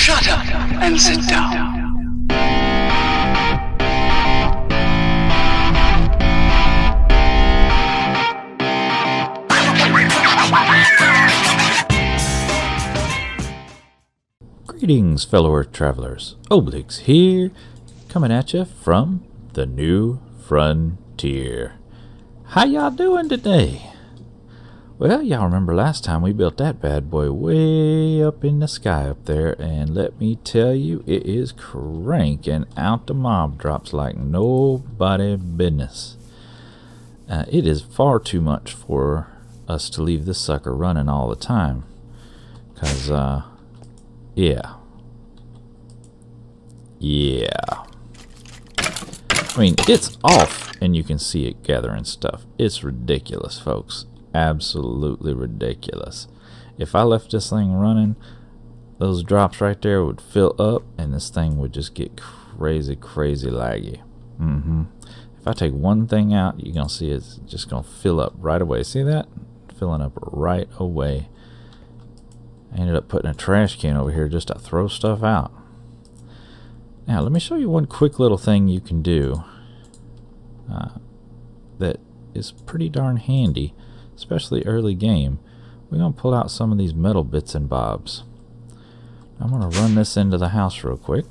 Shut up and sit down. Greetings, fellow Earth travelers. Oblyx here, coming at you from the new frontier. How y'all doing today? Well, y'all remember last time we built that bad boy way up in the sky up there, and let me tell you, it is cranking out the mob drops like nobody business. It is far too much for us to leave this sucker running all the time, cause yeah. I mean, it's off and you can see it gathering stuff. It's ridiculous, folks. Absolutely ridiculous. If I left this thing running, those drops right there would fill up and this thing would just get crazy laggy. If I take one thing out, you're gonna see it's just gonna fill up right away. See that? Filling up right away. I ended up putting a trash can over here just to throw stuff out. Now let me show you one quick little thing you can do that is pretty darn handy, especially early game. We're going to pull out some of these metal bits and bobs. I'm going to run this into the house real quick.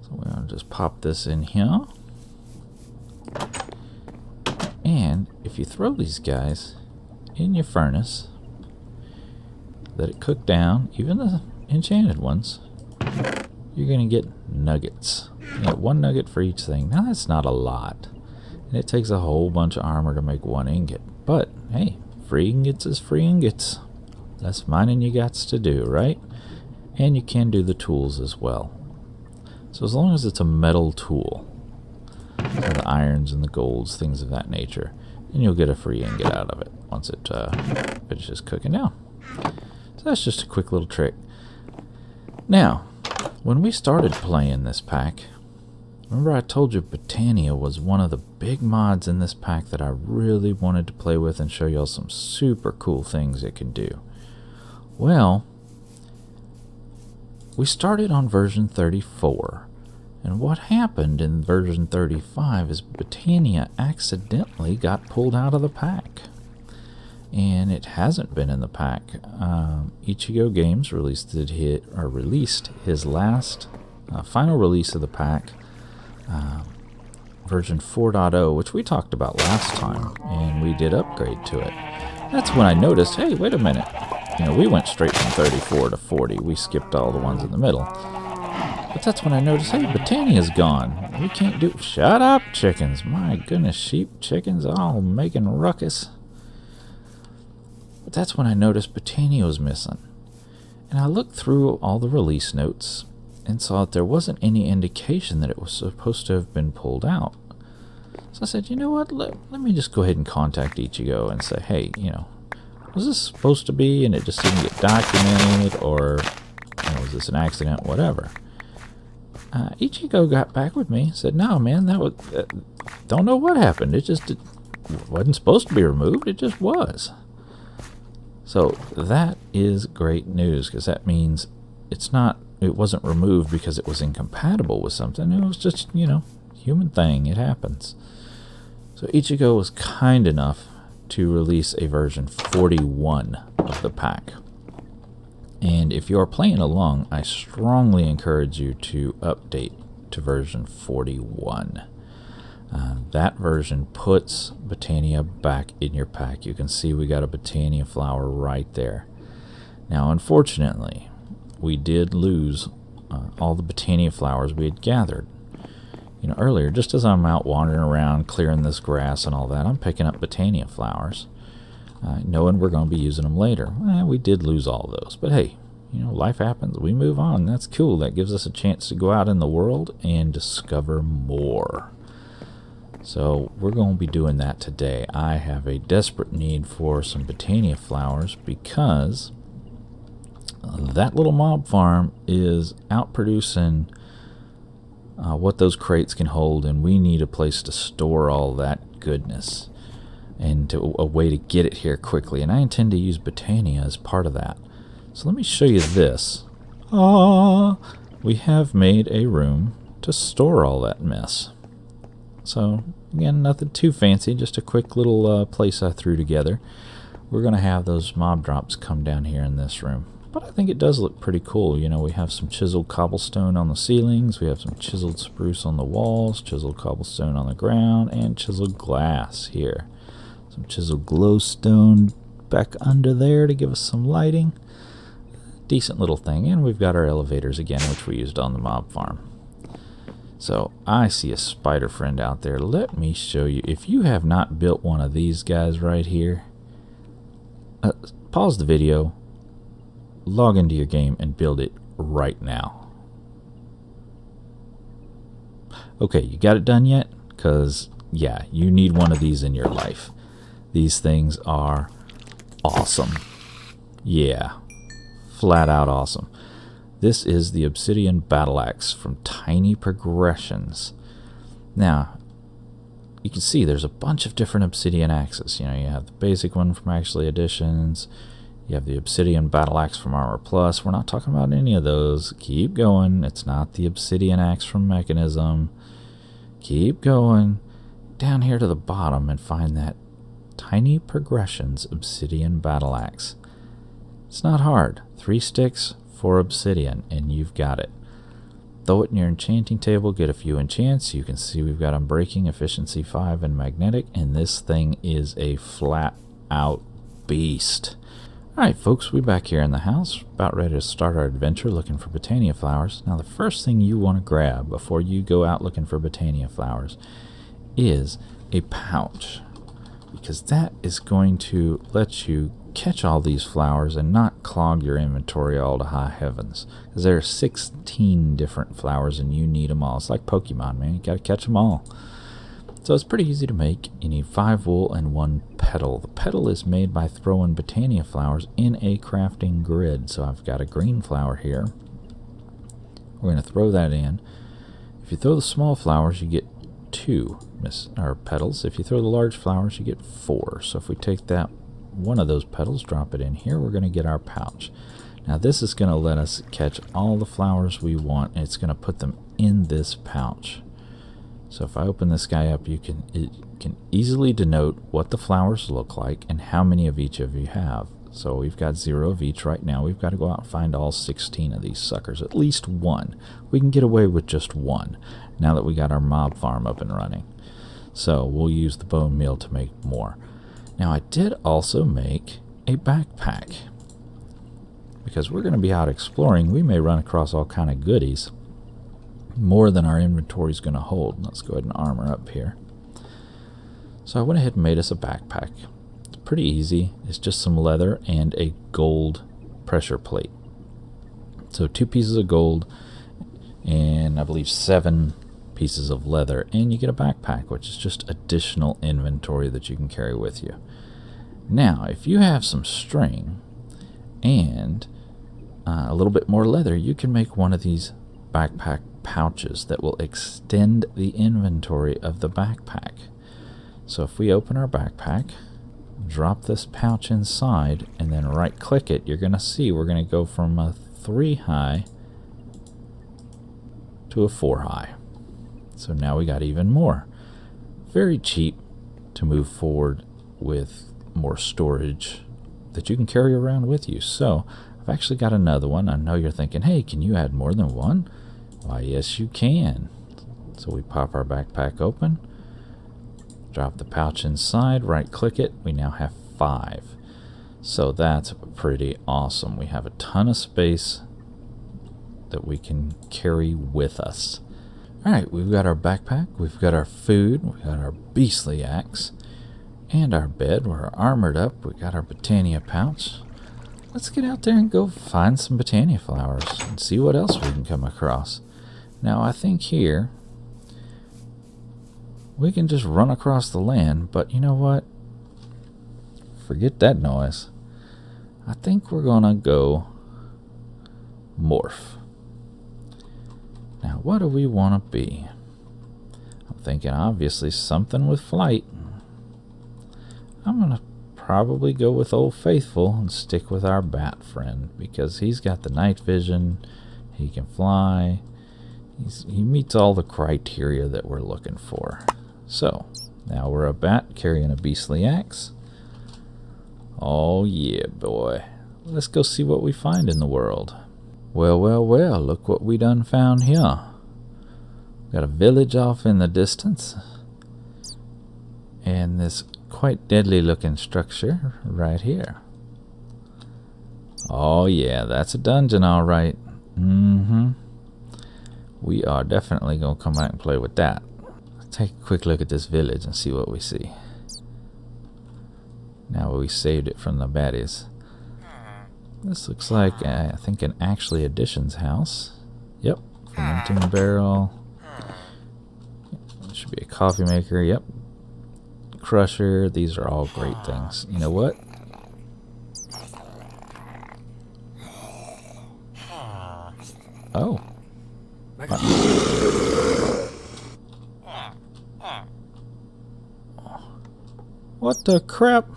So we're going to just pop this in here. And if you throw these guys in your furnace, let it cook down, even the enchanted ones, you're going to get nuggets. You get one nugget for each thing. Now that's not a lot. And it takes a whole bunch of armor to make one ingot. But, hey, free ingots is free ingots. That's mining you got to do, right? And you can do the tools as well. So as long as it's a metal tool, so the irons and the golds, things of that nature, and you'll get a free ingot out of it once it finishes cooking down. So that's just a quick little trick. Now, when we started playing this pack, remember I told you Botania was one of the big mods in this pack that I really wanted to play with and show y'all some super cool things it can do. Well, we started on version 34, and what happened in version 35 is Botania accidentally got pulled out of the pack. And it hasn't been in the pack. Ichigo Games released his last final release of the pack, version 4.0, which we talked about last time, and we did upgrade to it. That's when I noticed, hey, wait a minute. You know, we went straight from 34 to 40. We skipped all the ones in the middle. But that's when I noticed, hey, Botania's gone. We can't do... Shut up, chickens. My goodness, sheep, chickens, all making ruckus. But that's when I noticed Botania was missing. And I looked through all the release notes and saw that there wasn't any indication that it was supposed to have been pulled out. So I said, you know what, let me just go ahead and contact Ichigo and say, hey, you know, was this supposed to be and it just didn't get documented, or you know, was this an accident, whatever. Ichigo got back with me, said, no man, that was, don't know what happened, it wasn't supposed to be removed, it just was. So that is great news, because that means it wasn't removed because it was incompatible with something. It was just, you know, human thing. It happens. So Ichigo was kind enough to release a version 41 of the pack. And if you're playing along, I strongly encourage you to update to version 41. That version puts Botania back in your pack. You can see we got a Botania flower right there. Now, unfortunately, we did lose all the Botania flowers we had gathered. You know, earlier, just as I'm out wandering around, clearing this grass and all that, I'm picking up Botania flowers, knowing we're going to be using them later. We did lose all those, but hey, you know, life happens. We move on. That's cool. That gives us a chance to go out in the world and discover more. So we're going to be doing that today. I have a desperate need for some Botania flowers because that little mob farm is outproducing what those crates can hold, and we need a place to store all that goodness. and a way to get it here quickly. And I intend to use Botania as part of that. So let me show you this. We have made a room to store all that mess. So again, nothing too fancy, just a quick little place I threw together. We're going to have those mob drops come down here in this room. But I think it does look pretty cool. You know, we have some chiseled cobblestone on the ceilings, we have some chiseled spruce on the walls, chiseled cobblestone on the ground, and chiseled glass here. Some chiseled glowstone back under there to give us some lighting. Decent little thing. And we've got our elevators again, which we used on the mob farm. So I see a spider friend out there. Let me show you. If you have not built one of these guys right here, pause the video, log into your game, and build it right now. Okay, you got it done yet? Because, yeah, you need one of these in your life. These things are awesome. Yeah, flat out awesome. This is the Obsidian Battle Axe from Tiny Progressions. Now, you can see there's a bunch of different Obsidian axes. You know, you have the basic one from Actually Editions. You have the Obsidian Battle Axe from Armor Plus. We're not talking about any of those. Keep going. It's not the Obsidian Axe from Mechanism. Keep going down here to the bottom and find that Tiny Progressions Obsidian Battle Axe. It's not hard. 3 sticks, 4 obsidian, and you've got it. Throw it in your enchanting table, get a few enchants. You can see we've got Unbreaking, Efficiency 5, and Magnetic, and this thing is a flat-out beast. Alright folks, we're back here in the house, about ready to start our adventure looking for Botania flowers. Now the first thing you want to grab before you go out looking for Botania flowers is a pouch, because that is going to let you catch all these flowers and not clog your inventory all to high heavens. Because there are 16 different flowers and you need them all. It's like Pokemon, man. You gotta catch them all. So it's pretty easy to make. You need 5 wool and 1 petal. The petal is made by throwing Botania flowers in a crafting grid. So I've got a green flower here. We're going to throw that in. If you throw the small flowers, you get 2 petals. If you throw the large flowers, you get 4. So if we take that one of those petals, drop it in here, we're going to get our pouch. Now this is going to let us catch all the flowers we want, and it's going to put them in this pouch. So if I open this guy up, it can easily denote what the flowers look like and how many of each of you have. So we've got 0 of each right now. We've got to go out and find all 16 of these suckers, at least 1. We can get away with just 1 now that we got our mob farm up and running. So we'll use the bone meal to make more. Now I did also make a backpack, because we're going to be out exploring. We may run across all kind of goodies, more than our inventory is going to hold. Let's go ahead and armor up here. So I went ahead and made us a backpack. It's pretty easy. It's just some leather and a gold pressure plate. So 2 pieces of gold and I believe 7 pieces of leather, and you get a backpack, which is just additional inventory that you can carry with you. Now if you have some string and a little bit more leather, you can make one of these backpack pouches that will extend the inventory of the backpack. So if we open our backpack, drop this pouch inside, and then right click it, you're going to see we're going to go from a 3 high to a 4 high. So now we got even more. Very cheap to move forward with more storage that you can carry around with you. So I've actually got another one. I know you're thinking, hey, can you add more than 1? Why, yes you can. So we pop our backpack open, drop the pouch inside, right click it, we now have 5. So that's pretty awesome. We have a ton of space that we can carry with us. Alright, we've got our backpack, we've got our food, we've got our beastly axe, and our bed. We're armored up, we got our Botania pouch. Let's get out there and go find some Botania flowers and see what else we can come across. Now I think here we can just run across the land, but you know what? Forget that noise. I think we're gonna go morph. Now what do we want to be? I'm thinking obviously something with flight. I'm going to probably go with Old Faithful and stick with our bat friend, because he's got the night vision, he can fly, he meets all the criteria that we're looking for. So, now we're a bat carrying a beastly axe. Oh yeah, boy. Let's go see what we find in the world. Well, well, well, look what we done found here. Got a village off in the distance, and this quite deadly looking structure right here. Oh yeah, that's a dungeon, alright. We are definitely gonna come out and play with that. Let's take a quick look at this village and see what we see. Now we saved it from the baddies. This looks like, I think, an Actually Additions house. Yep, fermenting barrel. Should be a coffee maker, yep. Crusher, these are all great things. You know what? Oh. What the crap?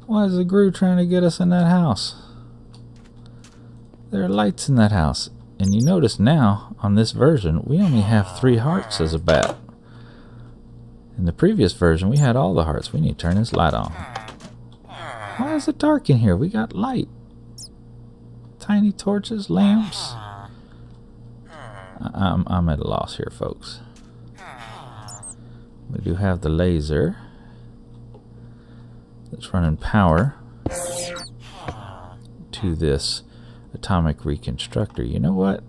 Why is the Gru trying to get us in that house? There are lights in that house. And you notice now, on this version, we only have 3 hearts as a bat. In the previous version, we had all the hearts. We need to turn this light on. Why is it dark in here? We got light. Tiny torches, lamps. I'm at a loss here, folks. We do have the laser that's running power to this atomic reconstructor. You know what?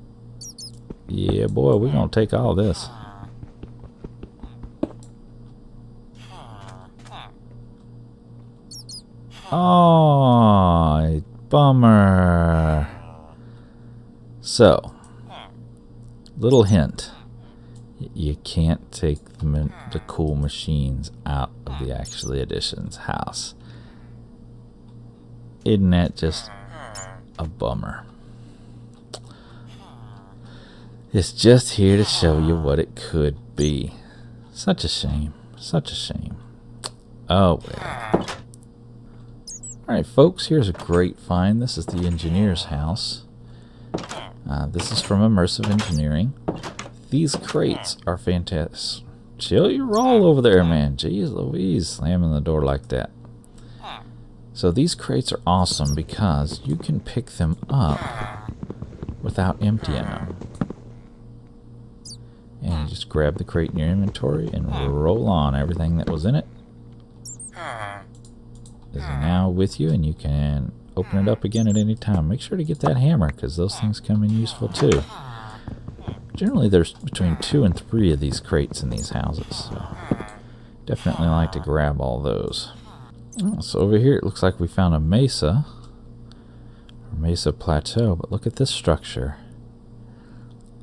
Yeah, boy, we're gonna take all this. Oh, bummer. So, little hint. You can't take the cool machines out of the Actually Additions house. Isn't that just a bummer? It's just here to show you what it could be. Such a shame. Such a shame. Oh, well. Alright, folks, here's a great find. This is the engineer's house. This is from Immersive Engineering. These crates are fantastic. Chill your roll over there, man. Jeez Louise, slamming the door like that. So these crates are awesome because you can pick them up without emptying them. And you just grab the crate in your inventory and roll on. Everything that was in it is now with you, and you can open it up again at any time. Make sure to get that hammer, because those things come in useful too. Generally there's between 2 and 3 of these crates in these houses, so definitely like to grab all those. So over here it looks like we found a mesa, or mesa plateau, but look at this structure.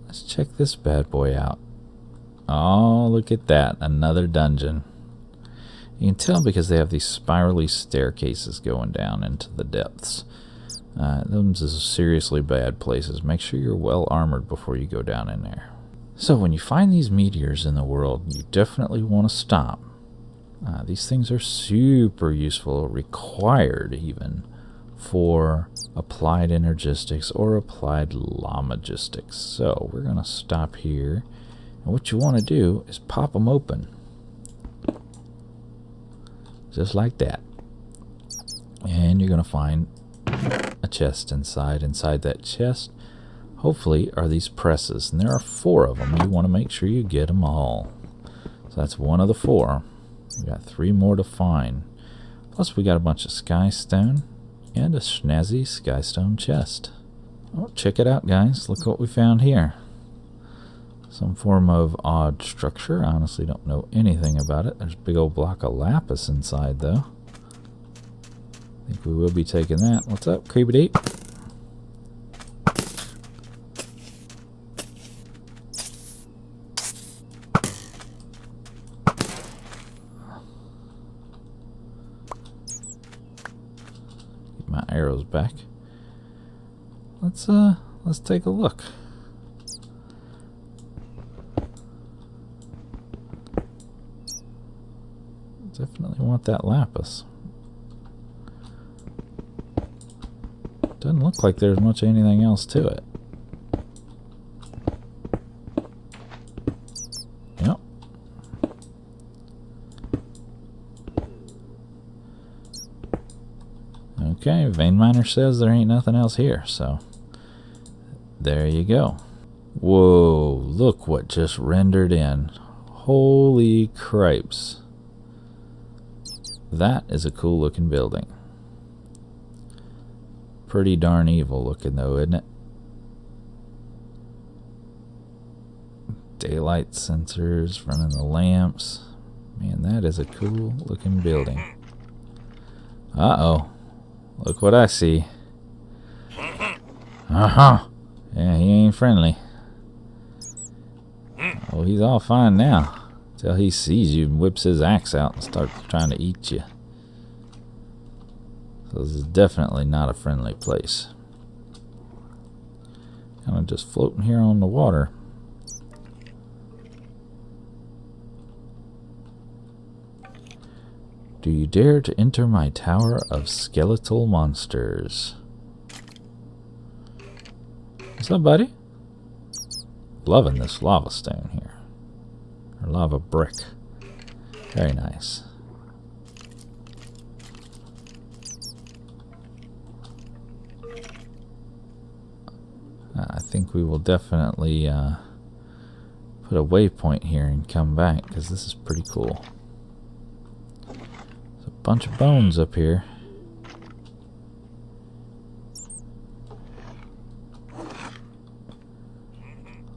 Let's check this bad boy out. Oh, look at that, another dungeon. You can tell because they have these spirally staircases going down into the depths. Those are seriously bad places. Make sure you're well armored before you go down in there. So when you find these meteors in the world, you definitely want to stop. These things are super useful, required even, for applied energistics or applied logistics. So we're going to stop here. And what you want to do is pop them open. Just like that. And you're going to find a chest inside. Inside that chest, hopefully, are these presses. And there are 4 of them. You want to make sure you get them all. So that's one of the 4. We got 3 more to find. Plus we got a bunch of skystone and a snazzy skystone chest. Oh, check it out, guys. Look what we found here. Some form of odd structure. I honestly don't know anything about it. There's a big old block of lapis inside, though. I think we will be taking that. What's up, Creepy Deep? Get my arrows back. Let's take a look. Definitely want that lapis. Doesn't look like there's much anything else to it. Yep. Okay, Vein Miner says there ain't nothing else here, so there you go. Whoa, look what just rendered in. Holy cripes. That is a cool looking building. Pretty darn evil looking though, isn't it? Daylight sensors running the lamps. Man, that is a cool looking building. Uh-oh. Look what I see. Uh-huh. Yeah, he ain't friendly. Oh, he's all fine now. Till he sees you and whips his axe out and starts trying to eat you. So this is definitely not a friendly place. Kind of just floating here on the water. Do you dare to enter my tower of skeletal monsters? What's up, buddy? Loving this lava stone here. Or lava brick. Very nice. I think we will definitely put a waypoint here and come back, because this is pretty cool. There's a bunch of bones up here.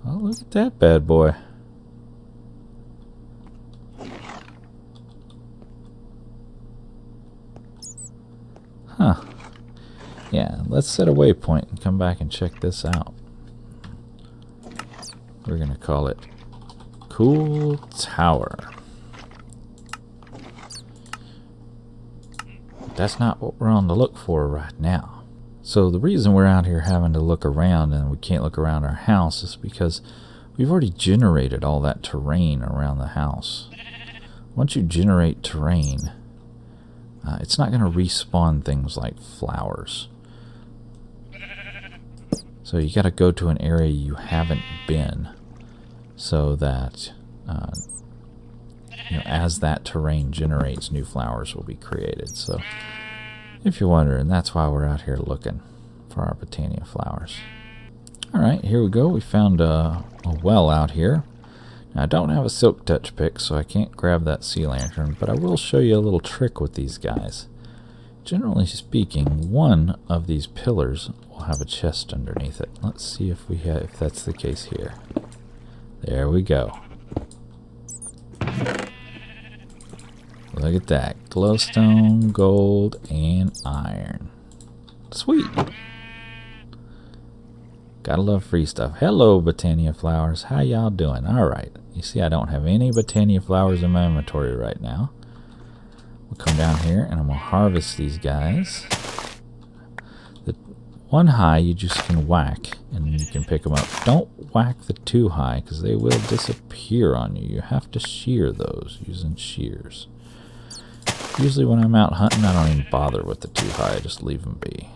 Oh, look at that bad boy. Huh. Yeah, let's set a waypoint and come back and check this out. We're going to call it Cool Tower. That's not what we're on the look for right now. So the reason we're out here having to look around and we can't look around our house is because we've already generated all that terrain around the house. Once you generate terrain, it's not going to respawn things like flowers. So you got to go to an area you haven't been, so that as that terrain generates, new flowers will be created. So if you're wondering, that's why we're out here looking for our Botania flowers. Alright, here we go. We found a well out here. Now I don't have a silk touch pick, so I can't grab that sea lantern, but I will show you a little trick with these guys. Generally speaking, one of these pillars will have a chest underneath it. Let's see if that's the case here. There we go. Look at that. Glowstone, gold, and iron. Sweet. Gotta love free stuff. Hello, Botania flowers. How y'all doing? Alright. You see I don't have any Botania flowers in my inventory right now. We'll come down here and I'm going to harvest these guys. The one high you just can whack and you can pick them up. Don't whack the two high because they will disappear on you. You have to shear those using shears. Usually when I'm out hunting I don't even bother with the two high. I just leave them be.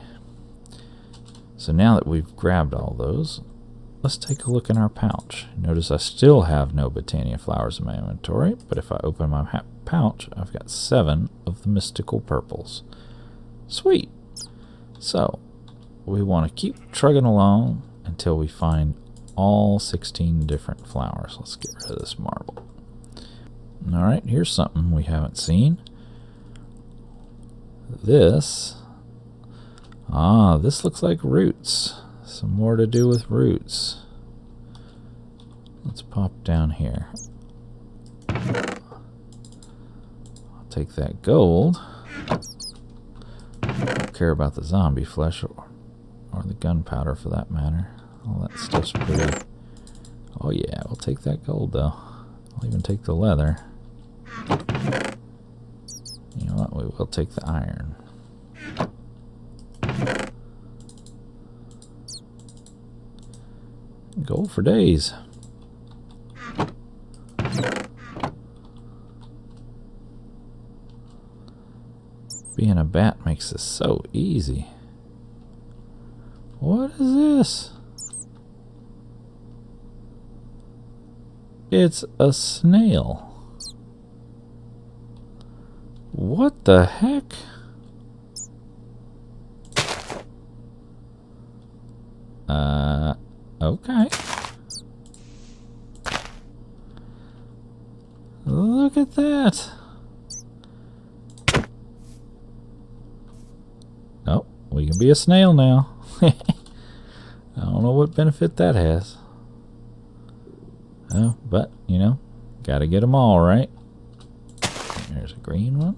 So now that we've grabbed all those, let's take a look in our pouch. Notice I still have no Botania flowers in my inventory, but if I open my pouch, I've got 7 of the mystical purples. Sweet! So, we want to keep trugging along until we find all 16 different flowers. Let's get rid of this marble. Alright, here's something we haven't seen. This looks like roots. Some more to do with roots. Let's pop down here. I'll take that gold. Don't care about the zombie flesh or the gunpowder for that matter. All that stuff's pretty. Oh yeah, we'll take that gold though. I'll even take the leather. You know what? We will take the iron. Gold for days. Being a bat makes this so easy. What is this? It's a snail. What the heck? Okay. Look at that. Oh, we can be a snail now. I don't know what benefit that has. Oh, but, you know, gotta get them all, right? There's a green one.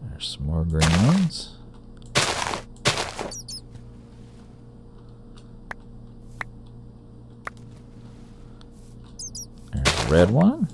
There's some more green ones. There's a red one.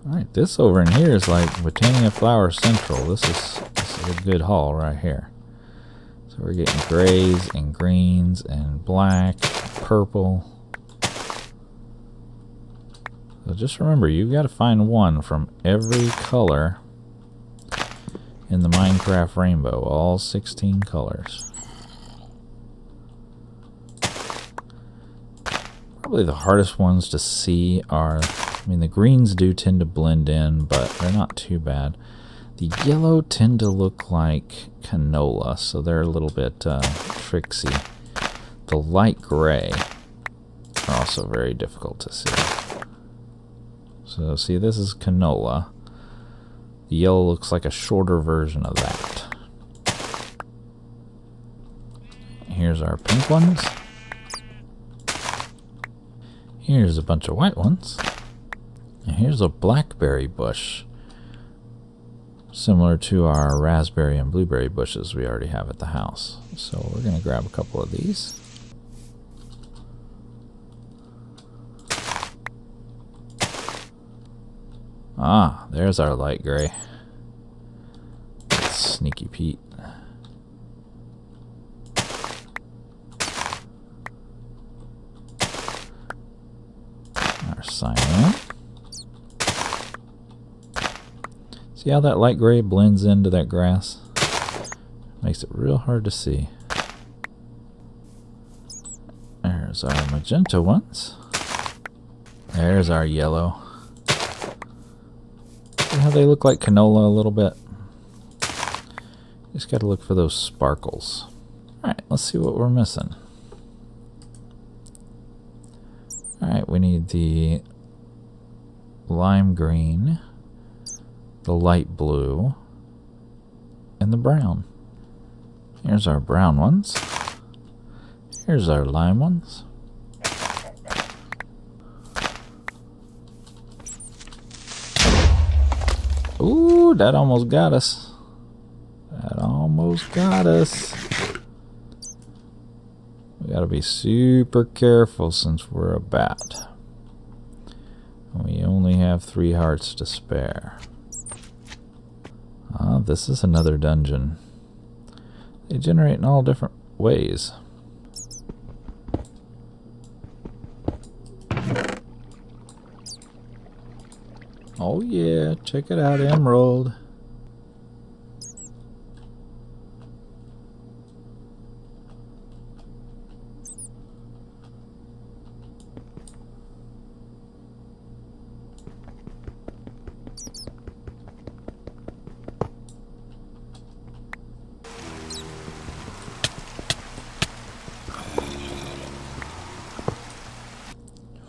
Alright, this over in here is like Botania Flower Central. This is a good haul right here. So we're getting grays and greens and black, purple. So just remember, you've got to find one from every color in the Minecraft rainbow. All 16 colors. Probably the hardest ones to see are... I mean, the greens do tend to blend in, but they're not too bad. The yellow tend to look like canola, so they're a little bit tricksy. The light gray are also very difficult to see. So, see, this is canola. The yellow looks like a shorter version of that. Here's our pink ones. Here's a bunch of white ones. And here's a blackberry bush, similar to our raspberry and blueberry bushes we already have at the house. So we're going to grab a couple of these. Ah, there's our light gray. That's Sneaky Pete. Our cyan. See how that light gray blends into that grass? Makes it real hard to see. There's our magenta ones. There's our yellow. See how they look like canola a little bit? Just gotta look for those sparkles. Alright, let's see what we're missing. Alright, we need the lime green, the light blue, and the brown. Here's our brown ones. Here's our lime ones. Ooh, that almost got us. That almost got us. We gotta be super careful since we're a bat. We only have 3 hearts to spare. This is another dungeon. They generate in all different ways. Oh yeah, check it out, emerald.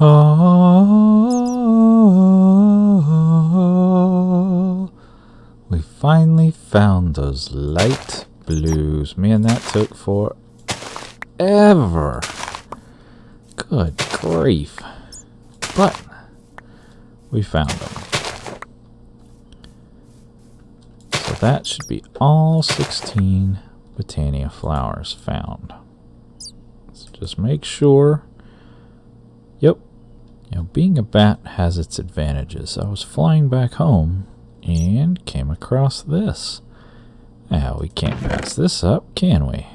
Oh, we finally found those light blues. Man, that took forever. Good grief. But we found them. So that should be all 16 Botania flowers found. Let's just make sure. Yep. You know, being a bat has its advantages. I was flying back home and came across this. Now, we can't pass this up, can we?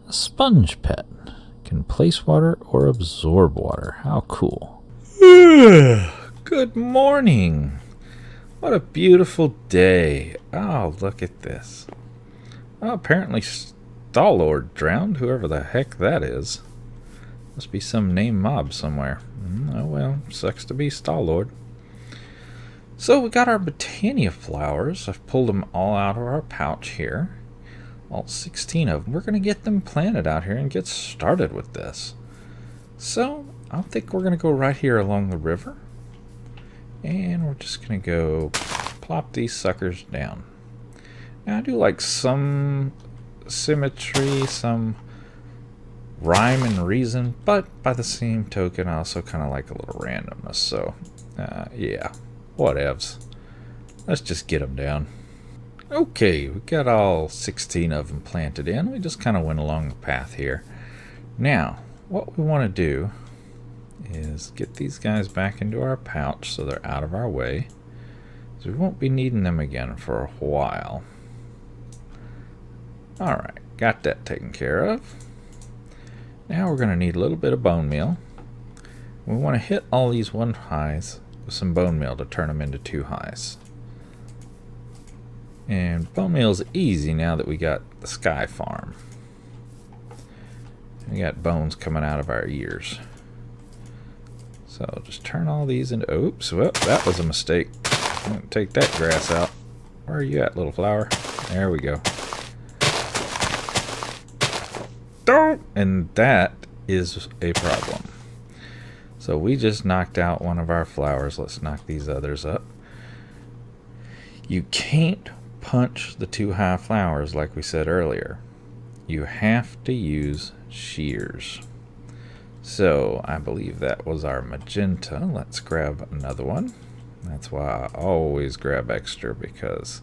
A sponge pet. Can place water or absorb water. How cool. Good morning. What a beautiful day. Oh, look at this. Oh, apparently Star-Lord drowned, whoever the heck that is. Must be some name mob somewhere. Oh well, sucks to be Star-Lord. So we got our Botania flowers. I've pulled them all out of our pouch here. All 16 of them. We're going to get them planted out here and get started with this. So I think we're going to go right here along the river. And we're just going to go plop these suckers down. Now I do like some symmetry, some rhyme and reason, but by the same token I also kind of like a little randomness. So yeah, whatevs. Let's just get them down. Okay, we got all 16 of them planted in. We just kind of went along the path here. Now, what we want to do is get these guys back into our pouch so they're out of our way. So we won't be needing them again for a while. Alright, got that taken care of. Now we're going to need a little bit of bone meal. We want to hit all these 1 highs with some bone meal to turn them into 2 highs. And bone meal is easy now that we got the sky farm. We got bones coming out of our ears. So just turn all these into... Oops, well, that was a mistake. I'm going to take that grass out. Where are you at, little flower? There we go. And that is a problem. So we just knocked out one of our flowers. Let's knock these others up. You can't punch the 2 high flowers like we said earlier. You have to use shears. So I believe that was our magenta. Let's grab another one. That's why I always grab extra, because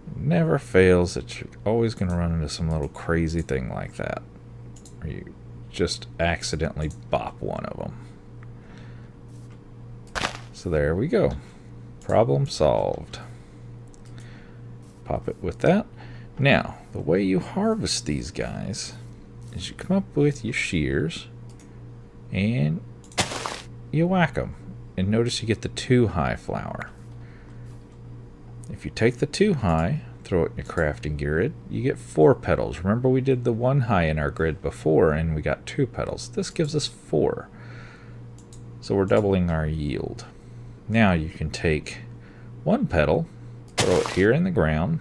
it never fails that you're always going to run into some little crazy thing like that, or you just accidentally bop one of them. So there we go. Problem solved. Pop it with that. Now, the way you harvest these guys is you come up with your shears and you whack them. And notice you get the 2 high flower. If you take the 2 high, throw it in your crafting grid, you get 4 petals. Remember, we did the 1 high in our grid before and we got 2 petals. This gives us 4. So we're doubling our yield. Now you can take 1 petal, throw it here in the ground,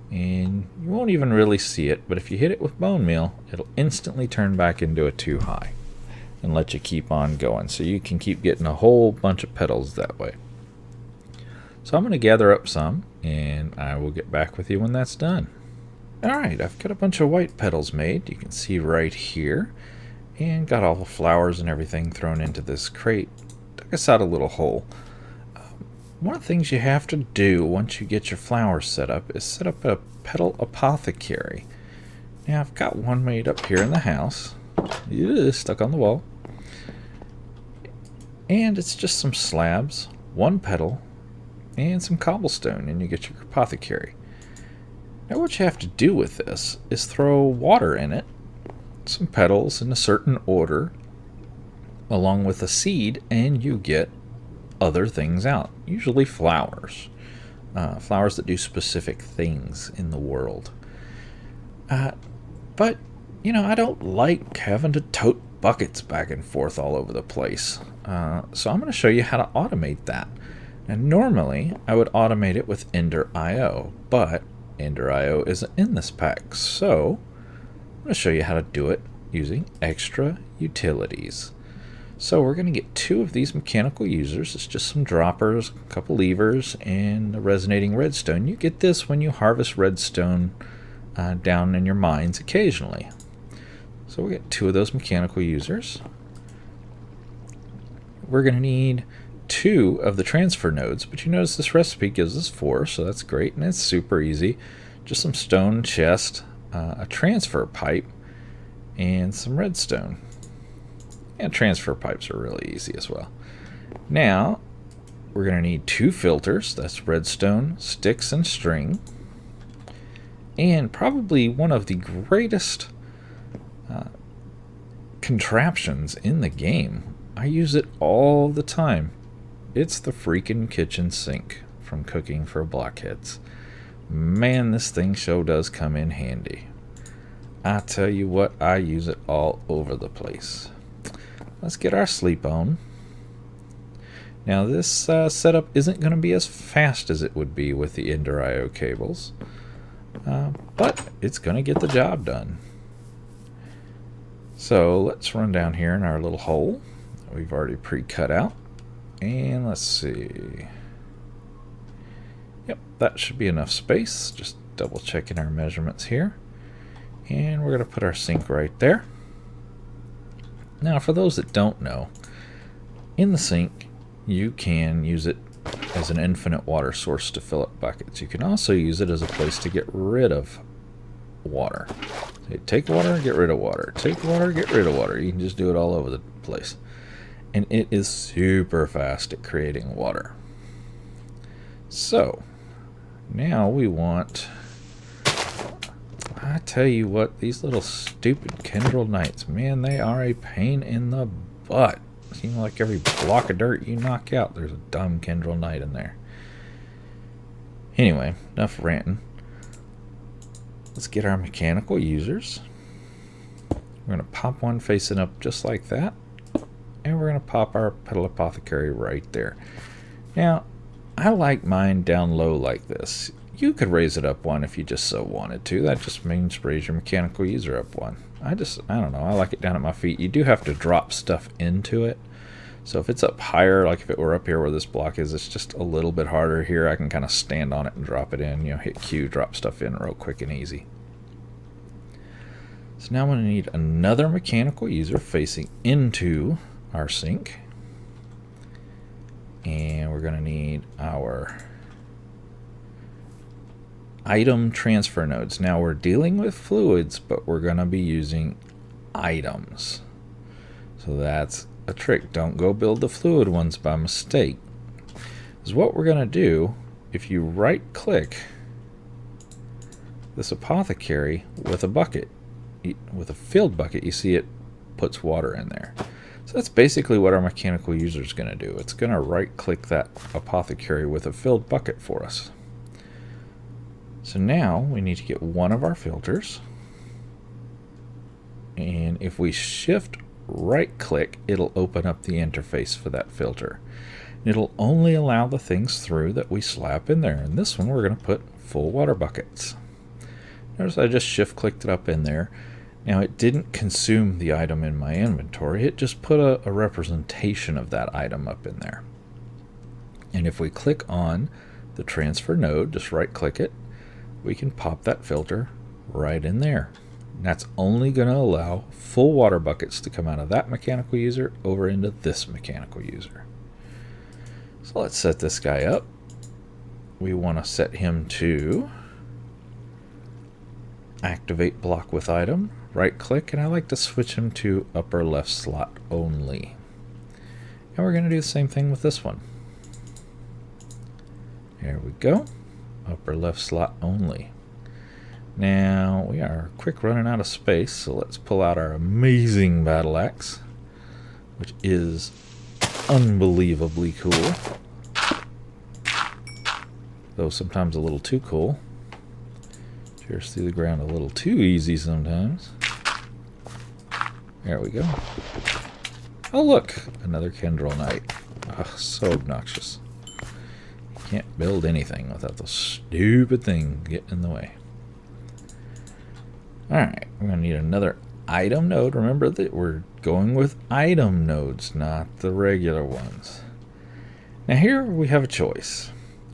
and you won't even really see it, but if you hit it with bone meal, it'll instantly turn back into a 2 high and let you keep on going. So you can keep getting a whole bunch of petals that way. So I'm going to gather up some, and I will get back with you when that's done. Alright, I've got a bunch of white petals made. You can see right here. And got all the flowers and everything thrown into this crate. Took us out a little hole. One of the things you have to do once you get your flowers set up is set up a petal apothecary. Now I've got one made up here in the house. It is stuck on the wall. And it's just some slabs, 1 petal, and some cobblestone, and you get your apothecary. Now what you have to do with this is throw water in it, some petals in a certain order, along with a seed, and you get other things out. Usually flowers. Flowers that do specific things in the world. But, you know, I don't like having to tote buckets back and forth all over the place. So I'm going to show you how to automate that. And normally I would automate it with Ender.io, but Ender.io isn't in this pack. So I'm going to show you how to do it using extra utilities. So we're going to get 2 of these mechanical users. It's just some droppers, a couple levers, and a resonating redstone. You get this when you harvest redstone down in your mines occasionally. So we'll get 2 of those mechanical users. We're going to need 2 of the transfer nodes, but you notice this recipe gives us 4, so that's great, and it's super easy. just some stone chest, a transfer pipe, and some redstone. And transfer pipes are really easy as well. Now, we're going to need 2 filters. That's redstone, sticks, and string. And probably one of the greatest contraptions in the game. I use it all the time. It's the freaking kitchen sink from Cooking for Blockheads. Man, this thing sure does come in handy. I tell you what, I use it all over the place. Let's get our sleep on. Now this setup isn't going to be as fast as it would be with the Ender IO cables, but it's going to get the job done. So let's run down here in our little hole that we've already pre-cut out, and let's see. Yep, that should be enough space. Just double checking our measurements here. And we're going to put our sink right there. Now, for those that don't know, in the sink, you can use it as an infinite water source to fill up buckets. You can also use it as a place to get rid of water. So you take water, get rid of water. Take water, get rid of water. You can just do it all over the place. And it is super fast at creating water. So, now we want... I tell you what, these little stupid Kindrel Knights, man, they are a pain in the butt. Seems like every block of dirt you knock out, there's a dumb Kindrel Knight in there. Anyway, enough ranting. Let's get our mechanical users. We're going to pop one facing up just like that. And we're going to pop our petal apothecary right there. Now, I like mine down low like this. You could raise it up one if you just so wanted to. That just means raise your mechanical user up one. I don't know. I like it down at my feet. You do have to drop stuff into it. So if it's up higher, like if it were up here where this block is, it's just a little bit harder here. I can kind of stand on it and drop it in. You know, hit Q, drop stuff in real quick and easy. So now I'm going to need another mechanical user facing into our sink. And we're going to need our item transfer nodes. Now we're dealing with fluids, but we're going to be using items. So that's a trick. Don't go build the fluid ones by mistake. Is what we're going to do. If you right click this apothecary with a bucket, with a filled bucket, you see it puts water in there. So that's basically what our mechanical user is going to do. It's going to right click that apothecary with a filled bucket for us. So now we need to get one of our filters, and if we shift right click, it'll open up the interface for that filter. It'll only allow the things through that we slap in there. And this one we're going to put full water buckets. Notice I just shift clicked it up in there. Now it didn't consume the item in my inventory, it just put a representation of that item up in there. And if we click on the transfer node, just right click it, we can pop that filter right in there. And that's only going to allow full water buckets to come out of that mechanical user over into this mechanical user. So let's set this guy up. We want to set him to activate block with item, right click, and I like to switch him to upper left slot only. And we're going to do the same thing with this one. There we go. Upper left slot only. Now we are quick running out of space, so let's pull out our amazing battle axe, which is unbelievably cool, though sometimes a little too cool. Tears through the ground a little too easy sometimes. There we go. Oh look, another Kindrel Knight. Oh, so obnoxious. Can't build anything without the stupid thing getting in the way. Alright, we're going to need another item node. Remember that we're going with item nodes, not the regular ones. Now here we have a choice.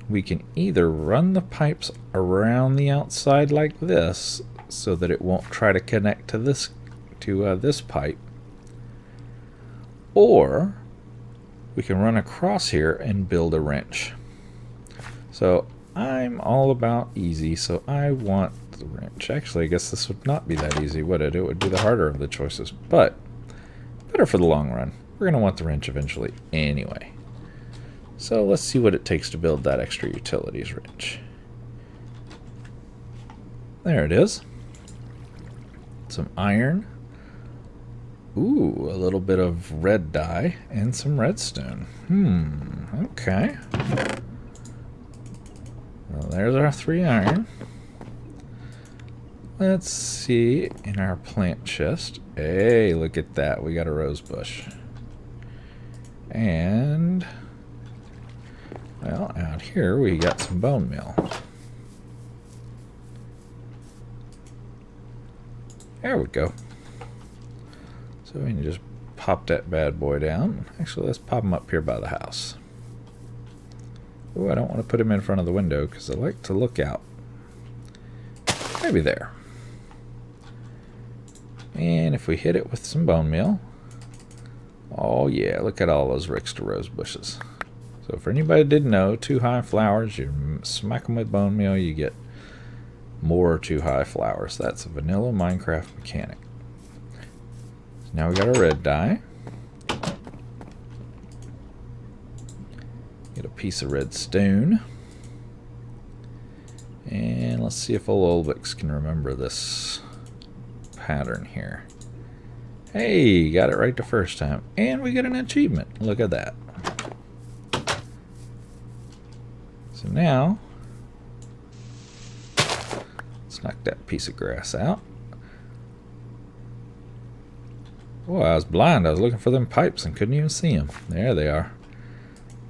We can either run the pipes around the outside like this, so that it won't try to connect to this pipe, or we can run across here and build a wrench. So I'm all about easy, so I want the wrench. Actually, I guess this would not be that easy, would it? It would be the harder of the choices, but better for the long run. We're going to want the wrench eventually anyway. So let's see what it takes to build that extra utilities wrench. There it is. Some iron. Ooh, a little bit of red dye and some redstone. Okay. Well, there's our 3 iron. Let's see in our plant chest. Hey, look at that. We got a rose bush. And, well, out here we got some bone meal. There we go. So we can just pop that bad boy down. Actually, let's pop him up here by the house. Oh, I don't want to put him in front of the window because I like to look out. Maybe there. And if we hit it with some bone meal. Oh yeah, look at all those Rixter rose bushes. So for anybody that didn't know, 2 high flowers, you smack them with bone meal, you get more 2 high flowers. That's a vanilla Minecraft mechanic. So now we got our red dye. Get a piece of redstone. And let's see if old Oblyx can remember this pattern here. Hey, got it right the first time. And we get an achievement. Look at that. So now, let's knock that piece of grass out. Boy, I was blind. I was looking for them pipes and couldn't even see them. There they are.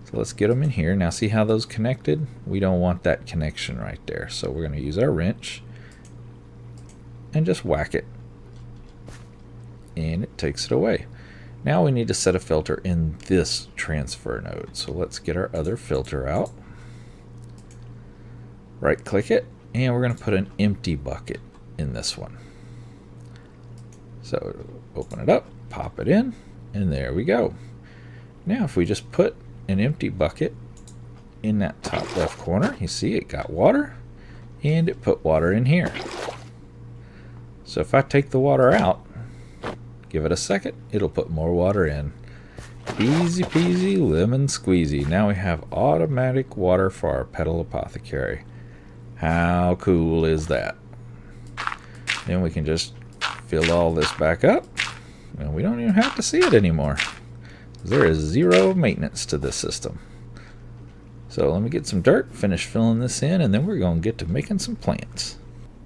So let's get them in here. Now see how those connected? We don't want that connection right there. So we're going to use our wrench and just whack it. And it takes it away. Now we need to set a filter in this transfer node. So let's get our other filter out. Right click it, and we're going to put an empty bucket in this one. So open it up, pop it in, and there we go. Now if we just put an empty bucket in that top left corner, you see it got water, and it put water in here. So if I take the water out, give it a second, it'll put more water in. Easy peasy lemon squeezy. Now we have automatic water for our petal apothecary. How cool is that? Then we can just fill all this back up, and we don't even have to see it anymore. There is 0 maintenance to this system. So let me get some dirt, finish filling this in, and then we're going to get to making some plants.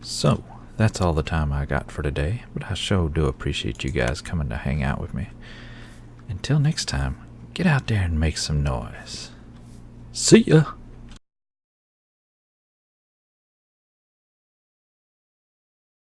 So that's all the time I got for today, but I sure do appreciate you guys coming to hang out with me. Until next time, get out there and make some noise. See ya!